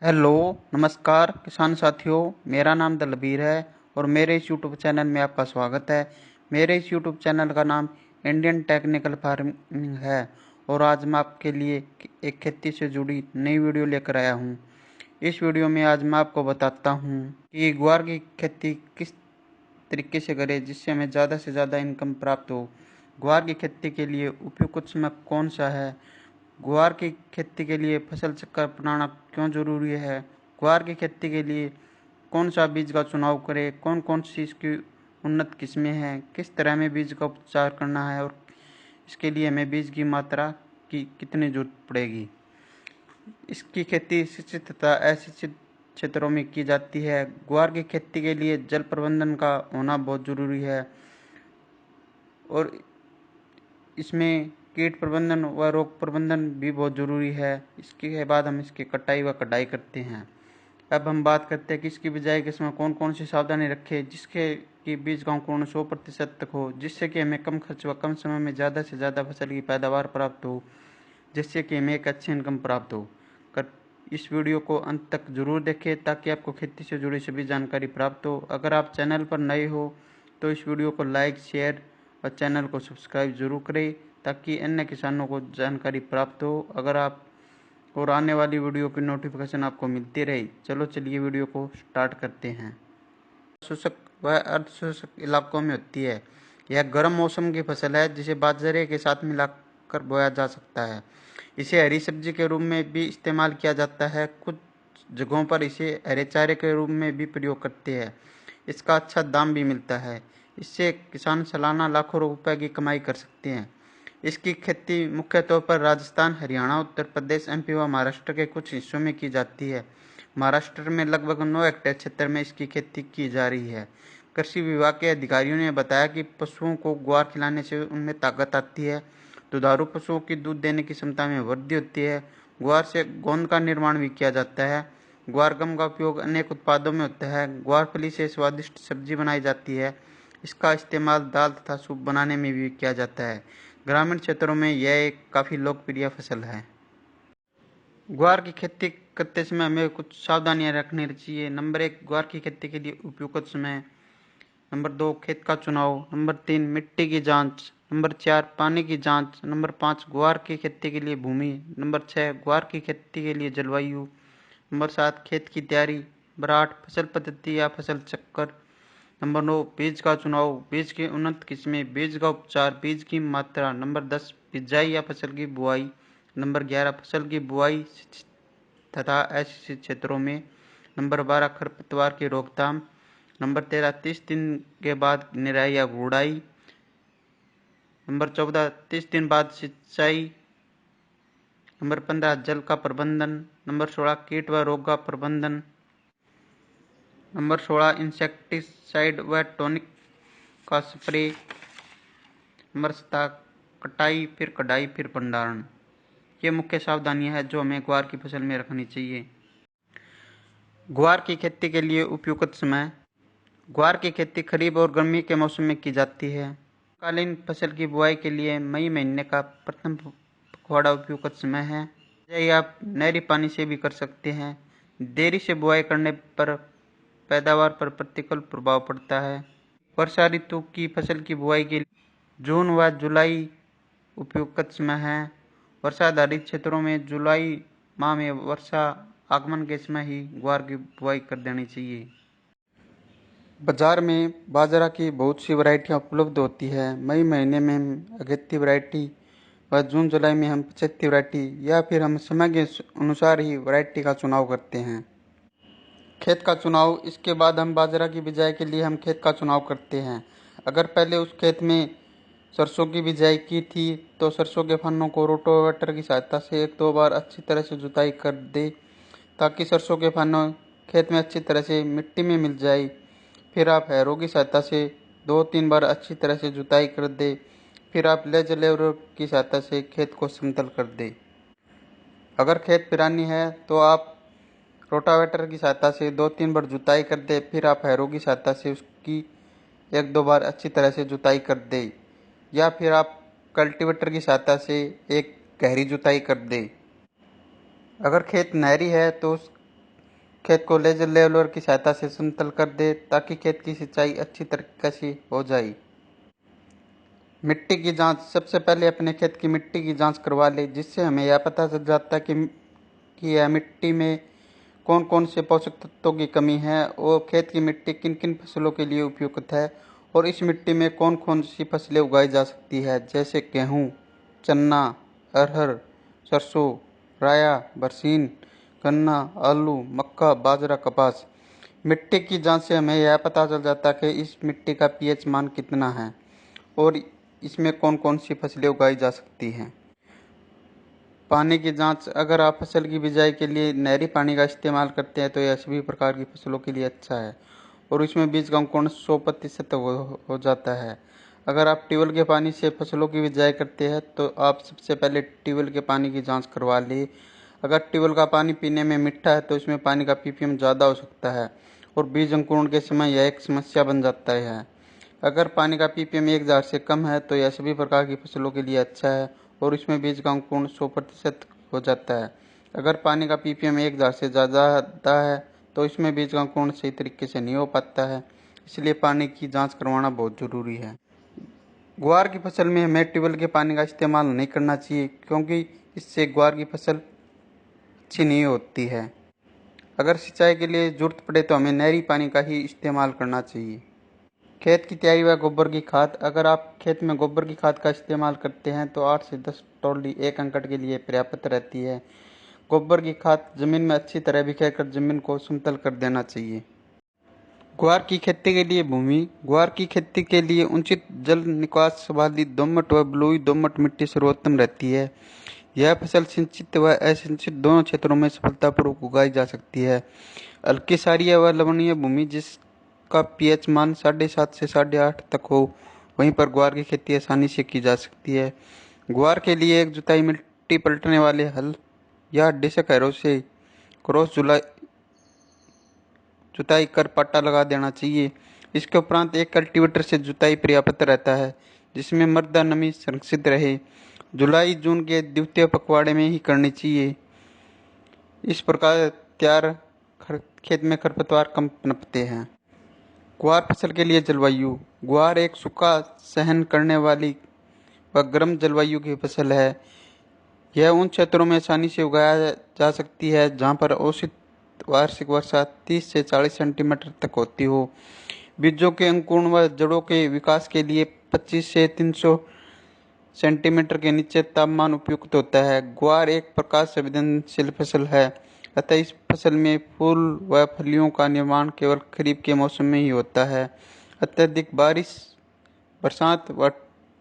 Hello, नमस्कार किसान साथियों। मेरा नाम दलबीर है और मेरे इस यूट्यूब चैनल में आपका स्वागत है। मेरे इस यूट्यूब चैनल का नाम इंडियन टेक्निकल फार्मिंग है और आज मैं आपके लिए एक खेती से जुड़ी नई वीडियो लेकर आया हूं। इस वीडियो में आज मैं आपको बताता हूं कि ग्वार की खेती किस तरीके से करें जिससे हमें ज़्यादा से ज़्यादा इनकम प्राप्त हो। ग्वार की खेती के लिए उपयुक्त समय कौन सा है, ग्वार की खेती के लिए फसल चक्र अपनाना क्यों जरूरी है, ग्वार की खेती के लिए कौन सा बीज का चुनाव करें, कौन कौन सी इसकी उन्नत किस्में हैं, किस तरह में बीज का उपचार करना है और इसके लिए हमें बीज की मात्रा की कितनी जरूरत पड़ेगी। इसकी खेती सिंचित तथा असिंचित क्षेत्रों में की जाती है। ग्वार की खेती के लिए जल प्रबंधन का होना बहुत जरूरी है और इसमें कीट प्रबंधन व रोग प्रबंधन भी बहुत ज़रूरी है। इसके बाद हम इसकी कटाई व कटाई करते हैं। अब हम बात करते हैं कि इसकी बिजाई के समय कौन कौन सी सावधानी रखें जिसके कि बीज का अंकुरण 100% तक हो, जिससे कि हमें कम खर्च व कम समय में ज़्यादा से ज़्यादा फसल की पैदावार प्राप्त हो, जिससे कि हमें एक अच्छी इनकम प्राप्त हो। कर इस वीडियो को अंत तक जरूर देखें ताकि आपको खेती से जुड़ी सभी जानकारी प्राप्त हो। अगर आप चैनल पर नए हो तो इस वीडियो को लाइक, शेयर और चैनल को सब्सक्राइब जरूर करें ताकि अन्य किसानों को जानकारी प्राप्त हो अगर आप और आने वाली वीडियो की नोटिफिकेशन आपको मिलती रहे। चलो चलिए वीडियो को स्टार्ट करते हैं। शुष्क व अर्धशुष्क इलाकों में होती है। यह गर्म मौसम की फसल है जिसे बाजरे के साथ मिलाकर बोया जा सकता है। इसे हरी सब्जी के रूप में भी इस्तेमाल किया जाता है। कुछ जगहों पर इसे हरे चारे के रूप में भी प्रयोग करते हैं। इसका अच्छा दाम भी मिलता है। इससे किसान सालाना लाखों रुपए की कमाई कर सकते हैं। इसकी खेती मुख्य तौर पर राजस्थान, हरियाणा, उत्तर प्रदेश, एमपी व महाराष्ट्र के कुछ हिस्सों में की जाती है। महाराष्ट्र में लगभग 9 हेक्टेयर क्षेत्र में इसकी खेती की जा रही है। कृषि विभाग के अधिकारियों ने बताया कि पशुओं को ग्वार खिलाने से उनमें ताकत आती है, दुधारू पशुओं की दूध देने की क्षमता में वृद्धि होती है। ग्वार से गोंद का निर्माण भी किया जाता है। ग्वार गम का उपयोग अनेक उत्पादों में होता है। ग्वार फली से स्वादिष्ट सब्जी बनाई जाती है। इसका इस्तेमाल दाल तथा सूप बनाने में भी किया जाता है। ग्रामीण क्षेत्रों में यह एक काफ़ी लोकप्रिय फसल है। ग्वार की खेती करते समय हमें कुछ सावधानियां रखनी चाहिए। नंबर 1, ग्वार की खेती के लिए उपयुक्त समय। नंबर 2, खेत का चुनाव। नंबर 3, मिट्टी की जांच। नंबर 4, पानी की जांच। नंबर 5, ग्वार की खेती के लिए भूमि। नंबर 6, ग्वार की खेती के लिए जलवायु। नंबर 7, खेत की तैयारी। नंबर 8, फसल पद्धति या फसल चक्कर। नंबर 9, बीज का चुनाव, बीज की उन्नत किस्में, बीज का उपचार, बीज की मात्रा। नंबर 10, बिजाई या फसल की बुआई। नंबर 11, फसल की बुआई तथा असिंचित क्षेत्रों में। नंबर 12, खरपतवार की रोकथाम। नंबर 13, 30 दिन के बाद निराई या गुड़ाई। नंबर 14, 30 दिन बाद सिंचाई। नंबर 15, जल का प्रबंधन। नंबर 16, कीट व रोग का प्रबंधन। नंबर 16, इंसेक्टिसाइड व टॉनिक का स्प्रे। नंबर 17, कटाई, फिर कटाई, फिर भंडारण। ये मुख्य सावधानियां हैं जो हमें ग्वार की फसल में रखनी चाहिए। ग्वार की खेती के लिए उपयुक्त समय। ग्वार की खेती खरीफ और गर्मी के मौसम में की जाती है। कालीन फसल की बुआई के लिए मई महीने का प्रथम पखवाड़ा उपयुक्त समय है। यह आप नहरी पानी से भी कर सकते हैं। देरी से बुआई करने पर पैदावार पर प्रतिकूल प्रभाव पड़ता है। वर्षा ऋतु की फसल की बुआई के लिए जून व जुलाई उपयुक्त समय है। वर्षा आधारित क्षेत्रों में जुलाई माह में वर्षा आगमन के समय ही ग्वार की बुआई कर देनी चाहिए। बाजार में बाजरा की बहुत सी वैरायटियाँ उपलब्ध होती है। मई महीने में हम अगेती वैरायटी व जून जुलाई में हम पछेती वैरायटी या फिर हम समय के अनुसार ही वैरायटी का चुनाव करते हैं। खेत का चुनाव, इसके बाद हम बाजरा की बिजाई के लिए हम खेत का चुनाव करते हैं। अगर पहले उस खेत में सरसों की बिजाई की थी तो सरसों के फन्नों को रोटावेटर की सहायता से 1-2 बार अच्छी तरह से जुताई कर दे ताकि सरसों के फन्नों खेत में अच्छी तरह से मिट्टी में मिल जाए। फिर आप हैरों की सहायता से 2-3 बार अच्छी तरह से जुताई कर दे। फिर आप लेवलर की सहायता से खेत को समतल कर दे। अगर खेत पिरानी है तो आप रोटावेटर की सहायता से 2-3 बार जुताई कर दे। फिर आप हैरों की सहायता से उसकी 1-2 बार अच्छी तरह से जुताई कर दे या फिर आप कल्टीवेटर की सहायता से एक गहरी जुताई कर दे। अगर खेत नहरी है तो उस खेत को लेजर लेवलर की सहायता से समतल कर दे ताकि खेत की सिंचाई अच्छी तरीके से हो जाए। मिट्टी की जांच। सबसे पहले अपने खेत की मिट्टी की जांच करवा ले, जिससे हमें यह पता चल जाता है कि यह मिट्टी में कौन कौन से पोषक तत्वों की कमी है और खेत की मिट्टी किन किन फसलों के लिए उपयुक्त है और इस मिट्टी में कौन कौन सी फसलें उगाई जा सकती है, जैसे गेहूँ, चना, अरहर, सरसों, राया, बरसीन, गन्ना, आलू, मक्का, बाजरा, कपास। मिट्टी की जांच से हमें यह पता चल जाता है कि इस मिट्टी का पीएच मान कितना है और इसमें कौन कौन सी फसलें उगाई जा सकती हैं। पानी की जांच। अगर आप फसल की बिजाई के लिए नहरी पानी का इस्तेमाल करते हैं तो यह सभी प्रकार की फसलों के लिए अच्छा है और इसमें बीज का अंकुरण 100% हो जाता है। अगर आप ट्यूबवेल के पानी से फसलों की बिजाई करते हैं तो आप सबसे पहले ट्यूबवेल के पानी की जांच करवा लें। अगर ट्यूबवेल का पानी पीने में मीठा है तो इसमें पानी का पीपीएम ज़्यादा हो सकता है और बीज अंकुरण के समय यह एक समस्या बन जाता है। अगर पानी का पीपीएम 1000 से कम है तो यह सभी प्रकार की फसलों के लिए अच्छा है और इसमें बीज का अंकुरण 100% हो जाता है। अगर पानी का पीपीएम 1000 से ज़्यादा है तो इसमें बीज का अंकुरण सही तरीके से नहीं हो पाता है, इसलिए पानी की जांच करवाना बहुत ज़रूरी है। ग्वार की फसल में हमें ट्यूबवेल के पानी का इस्तेमाल नहीं करना चाहिए क्योंकि इससे ग्वार की फसल अच्छी नहीं होती है। अगर सिंचाई के लिए जरूरत पड़े तो हमें नहरी पानी का ही इस्तेमाल करना चाहिए। खेत की तैयारी व गोबर की खाद। अगर आप खेत में गोबर की खाद का इस्तेमाल करते हैं तो 8 से 10 टोली 1 एकड़ के लिए पर्याप्त रहती है। गोबर की खाद जमीन में अच्छी तरह बिखेरकर जमीन को समतल कर देना चाहिए। ग्वार की खेती के लिए भूमि। ग्वार की खेती के लिए उचित जल निकास वाली दोमट व बलुई दोमट मिट्टी सर्वोत्तम रहती है। यह फसल सिंचित व असिंचित दोनों क्षेत्रों में सफलतापूर्वक उगाई जा सकती है। हल्की क्षारीय व लवणीय भूमि जिसका पीएच मान 7.5 से 8.5 तक हो, वहीं पर ग्वार की खेती आसानी से की जा सकती है। ग्वार के लिए एक जुताई मिट्टी पलटने वाले हल या डिस्क हैरो से क्रॉस जुताई कर पट्टा लगा देना चाहिए। इसके उपरांत एक कल्टीवेटर से जुताई पर्याप्त रहता है जिसमें मृदा नमी संरक्षित रहे। जुलाई जून के द्वितीय पखवाड़े में ही करनी चाहिए। इस प्रकार तैयार खेत में खरपतवार कम पनपते हैं। ग्वार फसल के लिए जलवायु। ग्वार एक सूखा सहन करने वाली व गर्म जलवायु की फसल है। यह उन क्षेत्रों में आसानी से उगाया जा सकती है जहाँ पर औसत वार्षिक वर्षा 30 से 40 सेंटीमीटर तक होती हो। बीजों के अंकुरण व जड़ों के विकास के लिए 25 से 300 सेंटीमीटर के नीचे तापमान उपयुक्त होता है। ग्वार एक प्रकाश संवेदनशील फसल है, अतः इस फसल में फूल व फलियों का निर्माण केवल खरीफ के मौसम में ही होता है। अत्यधिक बारिश, बरसात व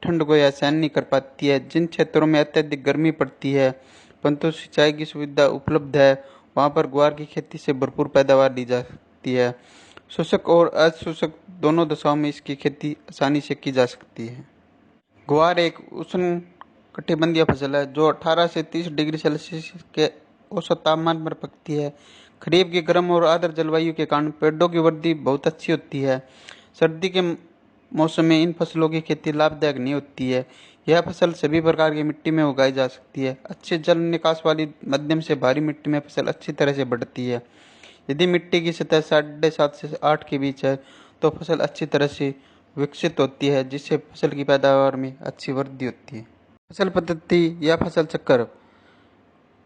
ठंड को यह सहन नहीं कर पाती है। जिन क्षेत्रों में अत्यधिक गर्मी पड़ती है परंतु सिंचाई की सुविधा उपलब्ध है, वहाँ पर ग्वार की खेती से भरपूर पैदावार ली जा सकती है। शुष्क और अशुष्क दोनों दशाओं में इसकी खेती आसानी से की जा सकती है। ग्वार एक उष्ण कटिबंधीय फसल है जो 18 से 30 डिग्री सेल्सियस के औसत तापमान पर पकती है। खरीफ की गर्म और आर्द्र जलवायु के कारण पेड़ों की वृद्धि बहुत अच्छी होती है। सर्दी के मौसम में इन फसलों की खेती लाभदायक नहीं होती है। यह फसल सभी प्रकार की मिट्टी में उगाई जा सकती है। अच्छे जल निकास वाली मध्यम से भारी मिट्टी में फसल अच्छी तरह से बढ़ती है। यदि मिट्टी की सतह 7.5 से 8 के बीच है तो फसल अच्छी तरह से विकसित होती है, जिससे फसल की पैदावार में अच्छी वृद्धि होती है। फसल पद्धति या फसल चक्र।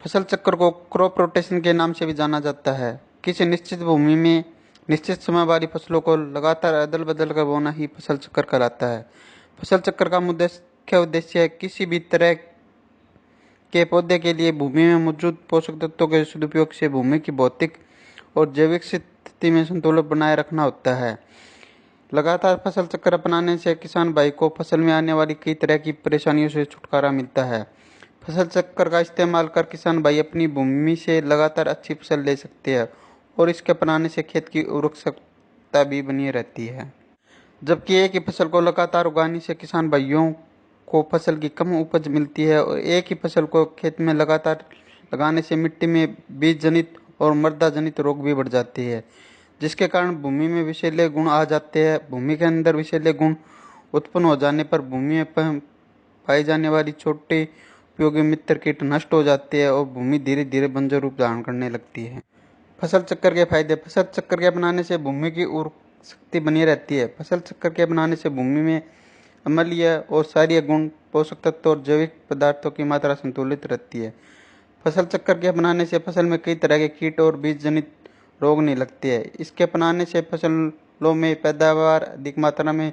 फसल चक्र को क्रॉप रोटेशन के नाम से भी जाना जाता है। किसी निश्चित भूमि में निश्चित समय वाली फसलों को लगातार अदल बदल कर बोना ही फसल चक्र कहलाता है। फसल चक्र का मुख्य उद्देश्य है किसी भी तरह के पौधे के लिए भूमि में मौजूद पोषक तत्वों के सदुपयोग से भूमि की भौतिक और जैविक स्थिति में संतुलन बनाए रखना होता है। लगातार फसल चक्र अपनाने से किसान भाई को फसल में आने वाली कई तरह की परेशानियों से छुटकारा मिलता है। फसल चक्र का इस्तेमाल कर किसान भाई अपनी भूमि से लगातार अच्छी फसल ले सकते हैं और इसके अपनाने से खेत की उर्वरकता भी बनी रहती है। जबकि एक ही फसल को लगातार उगाने से किसान भाइयों को फसल की कम उपज मिलती है और एक ही फसल को खेत में लगातार लगाने से मिट्टी में बीज जनित और मृदा जनित रोग भी बढ़ जाते हैं, जिसके कारण भूमि में विषैले गुण आ जाते हैं। भूमि के अंदर विषैले गुण उत्पन्न हो जाने पर भूमि में पाई जाने वाली छोटे उपयोगी मित्र कीट नष्ट हो जाते हैं और भूमि धीरे धीरे बंजर रूप धारण करने लगती है। फसल चक्कर के फायदे। फसल चक्कर के अपनाने से भूमि की उर्वरक शक्ति बनी रहती है। फसल चक्कर के अपनाने से भूमि में अम्लीय और क्षारीय गुण, पोषक तत्व और जैविक पदार्थों की मात्रा संतुलित रहती है। फसल चक्कर के अपनाने से फसल में कई तरह के कीट और बीज जनित रोग नहीं लगते हैं। इसके अपनाने से फसलों में पैदावार अधिक मात्रा में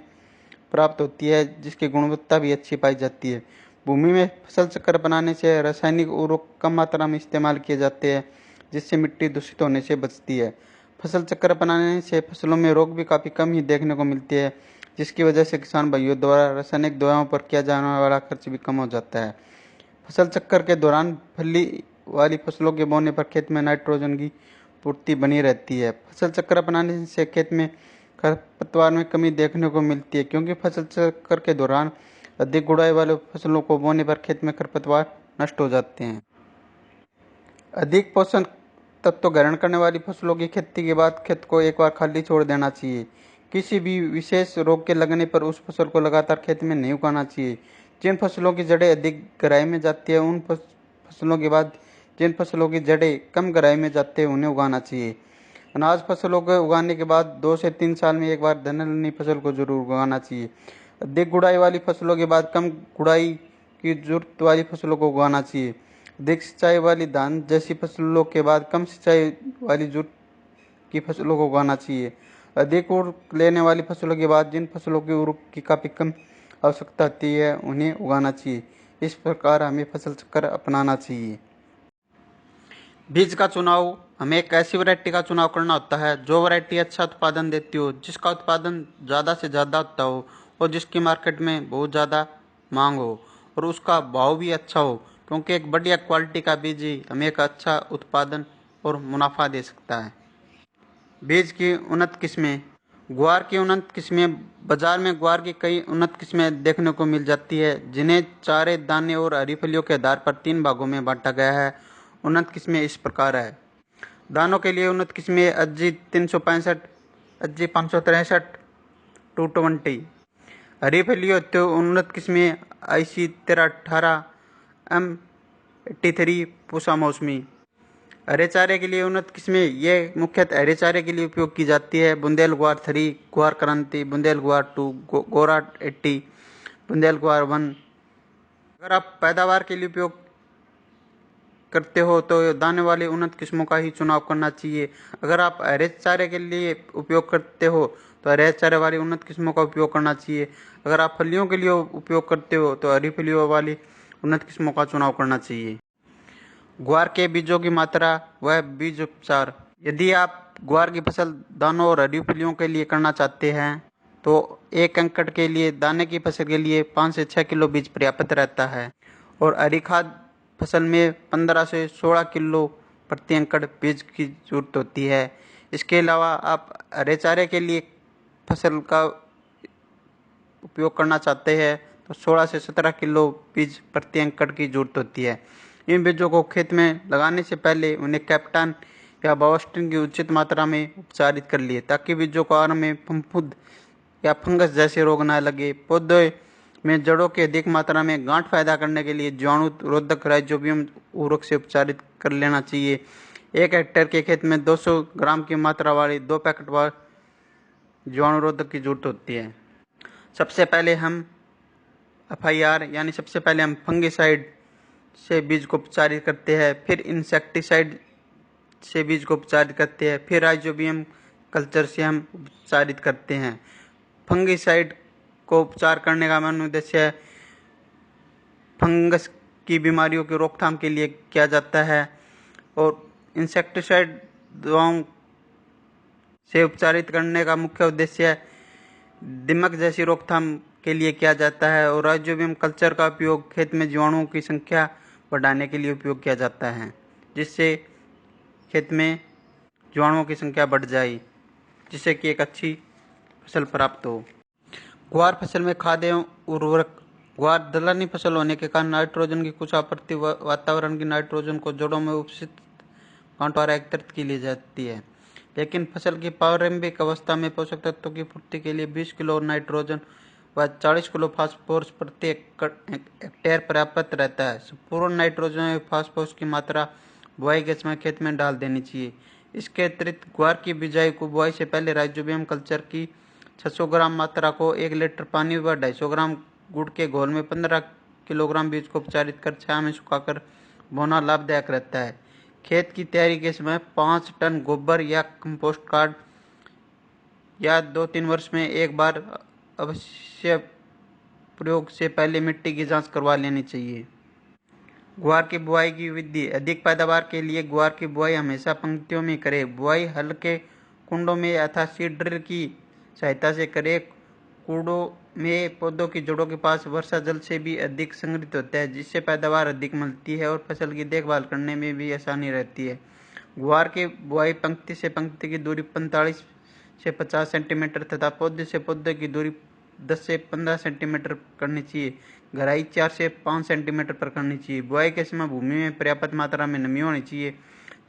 प्राप्त होती है, जिसकी गुणवत्ता भी अच्छी पाई जाती है। भूमि में फसल चक्कर अपनाने से रासायनिक उर्वरक कम मात्रा में इस्तेमाल किए जाते हैं, जिससे मिट्टी दूषित होने से बचती है। फसल चक्कर अपनाने से फसलों में रोग भी काफ़ी कम ही देखने को मिलते हैं, जिसकी वजह से किसान भाइयों द्वारा रासायनिक दवाओं पर किया जाने वाला खर्च भी कम हो जाता है। फसल चक्कर के दौरान फली वाली फसलों के बोने पर खेत में नाइट्रोजन की पूर्ति बनी रहती है। फसल चक्कर अपनाने से खेत में खरपतवार में कमी देखने को मिलती है, क्योंकि फसल चक्कर के दौरान अधिक गुड़ाई वाले फसलों को बोने पर खेत में खरपतवार नष्ट हो जाते हैं। अधिक पोषक तत्व ग्रहण करने वाली फसलों की खेती के बाद खेत को एक बार खाली छोड़ देना चाहिए। किसी भी विशेष रोग के लगने पर उस फसल को लगातार खेत में नहीं उगाना चाहिए। जिन फसलों की जड़ें अधिक गहराई में जाती है, उन फसलों के बाद जिन फसलों की जड़ें कम गहराई में जाती है, उन्हें उगाना चाहिए। अनाज फसलों को उगाने के बाद 2 से 3 साल में एक बार दलहनी फसल को जरूर उगाना चाहिए। अधिक गुड़ाई वाली फसलों के बाद कम गुड़ाई की जरूरत वाली फसलों को उगाना चाहिए। अधिक सिंचाई वाली धान जैसी फसलों के बाद कम सिंचाई वाली जरूरत की फसलों को उगाना चाहिए। अधिक उर्वरक लेने वाली फसलों के बाद जिन फसलों की उर्वरक की काफ़ी कम आवश्यकता होती है, उन्हें उगाना चाहिए। इस प्रकार हमें फसल चक्कर अपनाना चाहिए। बीज का चुनाव। हमें एक ऐसी वैरायटी का चुनाव करना होता है जो वैरायटी अच्छा उत्पादन देती हो, जिसका उत्पादन ज़्यादा से ज़्यादा होता हो और जिसकी मार्केट में बहुत ज़्यादा मांग हो और उसका भाव भी अच्छा हो, क्योंकि एक बढ़िया क्वालिटी का बीज ही हमें एक अच्छा उत्पादन और मुनाफा दे सकता है। बीज की उन्नत किस्में। ग्वार की उन्नत किस्में। बाजार में ग्वार की कई उन्नत किस्में देखने को मिल जाती है, जिन्हें चारे, दाने और हरी फलियों के आधार पर 3 भागों में बांटा गया है। उन्नत किस्में इस प्रकार है। दानों के लिए उन्नत किस्में अज्जी 365, अज्जी 563, 220। हरी फलियों हेतु उन्नत किस्में IC 1318, M83, पूसा मौसमी। हरे चारे के लिए उन्नत किस्में ये मुख्यतः हरे चारे के लिए उपयोग की जाती है। बुंदेल ग्वार 3, ग्वार क्रांति, बुंदेल ग्वार 2, गोरा 80, बुंदेल ग्वार 1। अगर आप पैदावार के लिए उपयोग करते हो तो दाने वाली उन्नत किस्मों का ही चुनाव करना चाहिए। अगर आप हरे चारे के लिए उपयोग करते हो तो हरे चारे वाली उन्नत किस्मों का उपयोग करना चाहिए। अगर आप फलियों के लिए उपयोग करते हो तो हरी फलियों वाली उन्नत किस्मों का चुनाव करना चाहिए। ग्वार के बीजों की मात्रा व बीज उपचार। यदि आप ग्वार की फसल दानों और हरी फलियों के लिए करना चाहते हैं तो 1 एकड़ के लिए दाने की फसल के लिए 5 से 6 किलो बीज पर्याप्त रहता है और हरी खाद फसल में 15 से 16 किलो प्रति एकड़ बीज की जरूरत होती है। इसके अलावा आप हरे चारे के लिए फसल का उपयोग करना चाहते हैं तो 16 से 17 किलो बीज प्रति एकड़ की जरूरत होती है। इन बीजों को खेत में लगाने से पहले उन्हें कैप्टन या बायोस्टिन की उचित मात्रा में उपचारित कर लिए, ताकि बीजों को आरंभ में फफूंद या फंगस जैसे रोग न लगे। पौधे में जड़ों की अधिक मात्रा में गांठ पैदा करने के लिए जीवाणु रोधक राइजोबियम उर्वरक से उपचारित कर लेना चाहिए। 1 हेक्टेयर के खेत में 200 ग्राम की मात्रा वाली 2 पैकेट वार जीवाणु रोधक की जरूरत होती है। सबसे पहले हम FIR यानी सबसे पहले हम फंगिसाइड से बीज को उपचारित करते हैं, फिर इंसेक्टिसाइड से बीज को उपचारित करते हैं, फिर राइजोबियम कल्चर से हम उपचारित करते हैं। फंगिसाइड को उपचार करने का मुख्य उद्देश्य फंगस की बीमारियों की रोकथाम के लिए किया जाता है और इंसेक्टिसाइड दवाओं से उपचारित करने का मुख्य उद्देश्य दीमक जैसी रोकथाम के लिए किया जाता है और राइजोबियम कल्चर का उपयोग खेत में जीवाणुओं की संख्या बढ़ाने के लिए उपयोग किया जाता है, जिससे खेत में जीवाणुओं की संख्या बढ़ जाए, जिससे कि एक अच्छी फसल प्राप्त हो। ग्वार फसल में खाद एवं उर्वरक। ग्वार दलहनी फसल होने के कारण नाइट्रोजन की कुछ आपूर्ति वातावरण की नाइट्रोजन को जड़ों में उपस्थित गांठ द्वारा एकत्रित की ली जाती है, लेकिन फसल की प्रारंभिक अवस्था में पोषक तत्वों की पूर्ति के लिए 20 किलो नाइट्रोजन व 40 किलो फास्फोरस प्रति हेक्टेयर पर्याप्त रहता है। संपूर्ण नाइट्रोजन व फास्फोरस की मात्रा बुआई के समय खेत में डाल देनी चाहिए। इसके अतिरिक्त ग्वार की बिजाई को बुआई से पहले राइजोबियम कल्चर की 600 ग्राम मात्रा को 1 लीटर पानी व 250 ग्राम गुड़ के घोल में 15 किलोग्राम बीज को उपचारित कर छाया में सुखाकर बोना लाभदायक रहता है। खेत की तैयारी के समय 5 टन गोबर या कंपोस्ट खाद या 2-3 वर्ष में एक बार अवश्य प्रयोग से पहले मिट्टी की जांच करवा लेनी चाहिए। ग्वार की बुआई की विधि। अधिक पैदावार के लिए ग्वार की बुआई हमेशा पंक्तियों में करें। बुआई हल्के कुंडों में अथवा सीड ड्रिल की सहायता से करें। कुंडों में पौधों की जड़ों के पास वर्षा जल से भी अधिक संग्रहित होता है, जिससे पैदावार अधिक मिलती है और फसल की देखभाल करने में भी आसानी रहती है। ग्वार की बुआई पंक्ति से पंक्ति की दूरी 45 से 50 सेंटीमीटर तथा पौधे से पौधे की दूरी 10 से 15 सेंटीमीटर करनी चाहिए। गहराई 4 से 5 सेंटीमीटर पर करनी चाहिए। बुआई के समय भूमि में पर्याप्त मात्रा में नमी होनी चाहिए,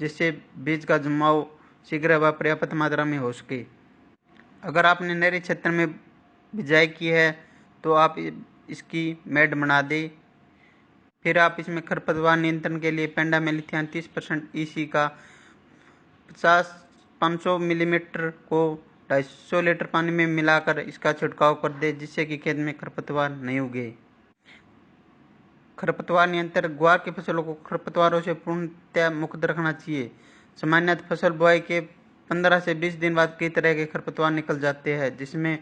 जिससे बीज का जमाव शीघ्र व पर्याप्त मात्रा में हो सके। अगर आपने नहरी क्षेत्र में बिजाई की है तो आप इसकी मेड बना दें। फिर आप इसमें खरपतवार नियंत्रण के लिए पेंडामेलिथियान 30% EC का 500 मिलीमीटर को 250 लीटर पानी में मिलाकर इसका छिड़काव कर दे, जिससे कि खेत में खरपतवार नहीं उगे। खरपतवार नियंत्रण। ग्वार की फसलों को खरपतवारों से पूर्णतः मुक्त रखना चाहिए। सामान्यतः फसल बुआई के 15 से 20 दिन बाद कई तरह के खरपतवार निकल जाते हैं, जिसमें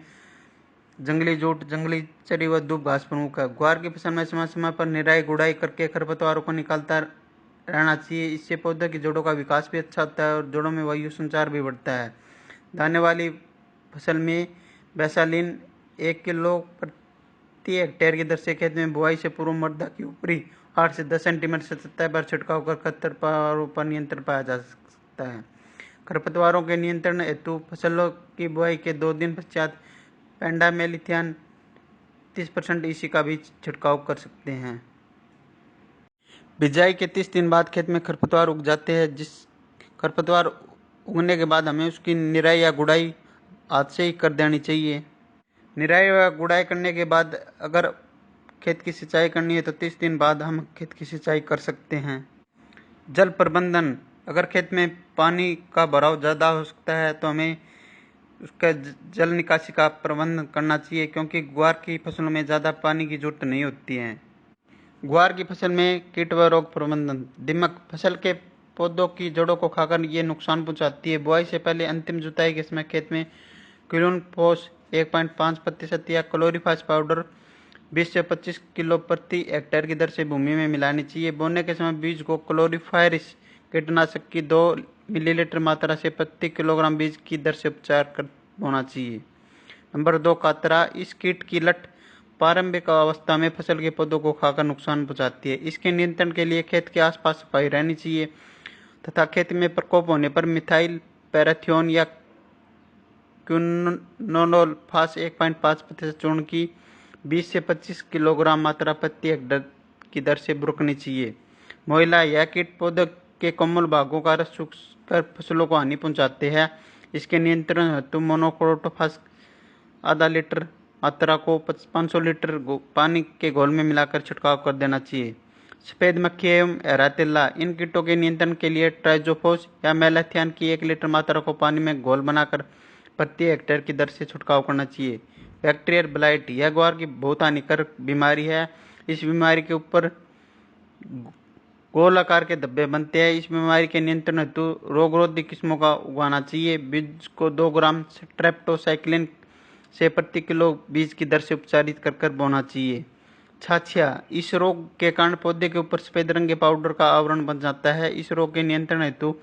जंगली जूट, जंगली चरी व दूब घास प्रमुख है। ग्वार की फसल में समय समय पर निराई गुड़ाई करके खरपतवारों को निकालता रहना चाहिए। इससे पौधे की जड़ों का विकास भी अच्छा होता है और जड़ों में वायु संचार भी बढ़ता है। दाने वाली फसल में बैसालीन 1 किलो प्रति हेक्टेयर की दर से खेत में बुआई से पूर्व मृदा की ऊपरी 8 से 10 सेंटीमीटर सतह पर छिड़काव कर खरपतवारों पर नियंत्रण पाया जा सकता है। खरपतवारों के नियंत्रण हेतु फसलों की बुआई के 2 दिन पश्चात पेंडामेलिथियान 30% EC का भी छिड़काव कर सकते हैं। बिजाई के 30 दिन बाद खेत में खरपतवार उग जाते हैं। जिस खरपतवार उगने के बाद हमें उसकी निराई या गुड़ाई हाथ से ही कर देनी चाहिए। निराई व गुड़ाई करने के बाद अगर खेत की सिंचाई करनी है तो 30 दिन बाद हम खेत की सिंचाई कर सकते हैं। जल प्रबंधन। अगर खेत में पानी का भराव ज़्यादा हो सकता है तो हमें उसका जल निकासी का प्रबंध करना चाहिए, क्योंकि ग्वार की फसलों में ज़्यादा पानी की जरूरत नहीं होती है। ग्वार की फसल में कीट व रोग प्रबंधन। दीमक। फसल के पौधों की जड़ों को खाकर ये नुकसान पहुंचाती है। बुआई से पहले अंतिम जुताई के समय खेत में क्लोरोफोस 1.5% या क्लोरीफास पाउडर 20 से 25 किलो प्रति हेक्टेयर की दर से भूमि में मिलानी चाहिए। बोने के समय बीज को क्लोरीफायरिस कीटनाशक की 2 मिलीलीटर मात्रा से प्रति किलोग्राम बीज की दर से उपचार कर बोना चाहिए। नंबर 2, कातरा। इस कीट की लट प्रारंभिक अवस्था में फसल के पौधों को खाकर नुकसान पहुंचाती है। इसके नियंत्रण के लिए खेत के आसपास सफाई रहनी चाहिए तथा खेत में प्रकोप होने पर मिथाइल पैराथियोन या क्विनोलोफास 1.5% चूर्ण की 20 से 25 किलोग्राम मात्रा प्रति हेक्टेयर की दर से बुरकनी चाहिए। मोइला। यह कीट पौधे के कोमल भागों का रस चूसकर फसलों को हानि पहुंचाते हैं। इसके नियंत्रण हेतु मोनोक्रोटोफास आधा लीटर मात्रा को 500 लीटर पानी के घोल में मिलाकर छिड़काव कर देना चाहिए। सफेद मक्खी एवं एरातिल्ला। इन कीटों के नियंत्रण के लिए ट्राइजोफोस या मेलाथियान की 1 लीटर मात्रा को पानी में घोल बनाकर प्रति हेक्टेयर की दर से छिड़काव करना चाहिए। Bacterial blight. यह ग्वार की बहुत हानिकारक बीमारी है। इस बीमारी के ऊपर गोल आकार के धब्बे बनते हैं। इस बीमारी के नियंत्रण हेतु रोगरोधी किस्मों का उगाना चाहिए। बीज को 2 ग्राम स्ट्रेप्टोसाइक्लिन से प्रति किलो बीज की दर से उपचारित कर बोना चाहिए। छाछिया। इस रोग के कारण पौधे के ऊपर सफेद रंग के पाउडर का आवरण बन जाता है। इस रोग के नियंत्रण हेतु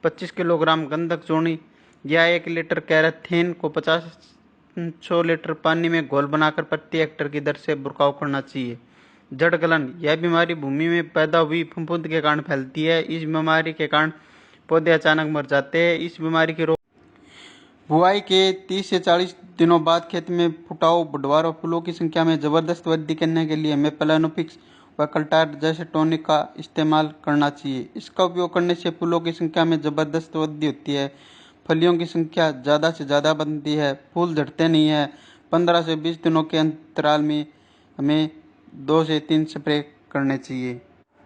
25 किलोग्राम गंधक चूर्ण या 1 लीटर कैराथीन को 50 लीटर पानी में घोल बनाकर प्रति हेक्टेयर की दर से बुरकाव करना चाहिए। जड़ गलन। यह बीमारी भूमि में पैदा हुई फफूंद के कारण फैलती है। इस बीमारी के कारण पौधे अचानक मर जाते हैं। इस बीमारी की रोक बुआई के 30 से 40 दिनों बाद खेत में फुटाव, बढ़वार और फूलों की संख्या में जबरदस्त वृद्धि करने के लिए हमें प्लानोफिक्स व कल्टार जैसे टॉनिक का इस्तेमाल करना चाहिए। इसका उपयोग करने से फूलों की संख्या में जबरदस्त वृद्धि होती है, फलियों की संख्या ज़्यादा से ज़्यादा बनती है, फूल झड़ते नहीं है। 15 से 20 दिनों के अंतराल में हमें 2 से 3 स्प्रे करने चाहिए।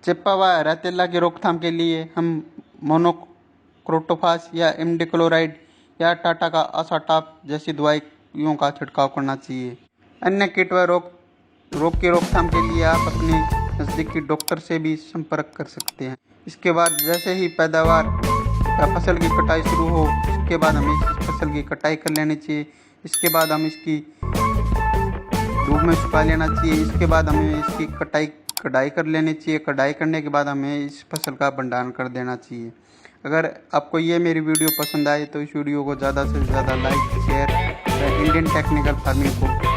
चिप्पा व एरातिल्ला की रोकथाम के लिए हम क्रोटोफास या इमिडाक्लोप्रिड या टाटा का असाटाप जैसी दवाइयों का छिड़काव करना चाहिए। अन्य कीट व रोग की रोकथाम के लिए आप अपने नज़दीकी डॉक्टर से भी संपर्क कर सकते हैं। इसके बाद जैसे ही पैदावार या फसल की कटाई शुरू हो, इसके बाद हमें इस फसल की कटाई कर लेनी चाहिए। इसके बाद हम इसकी धूप में सुखा लेना चाहिए। इसके बाद हमें इसकी कटाई कर लेनी चाहिए। कटाई करने के बाद हमें इस फसल का भंडारण कर देना चाहिए। अगर आपको ये मेरी वीडियो पसंद आए तो इस वीडियो को ज़्यादा से ज़्यादा like, share, Indian technical farming को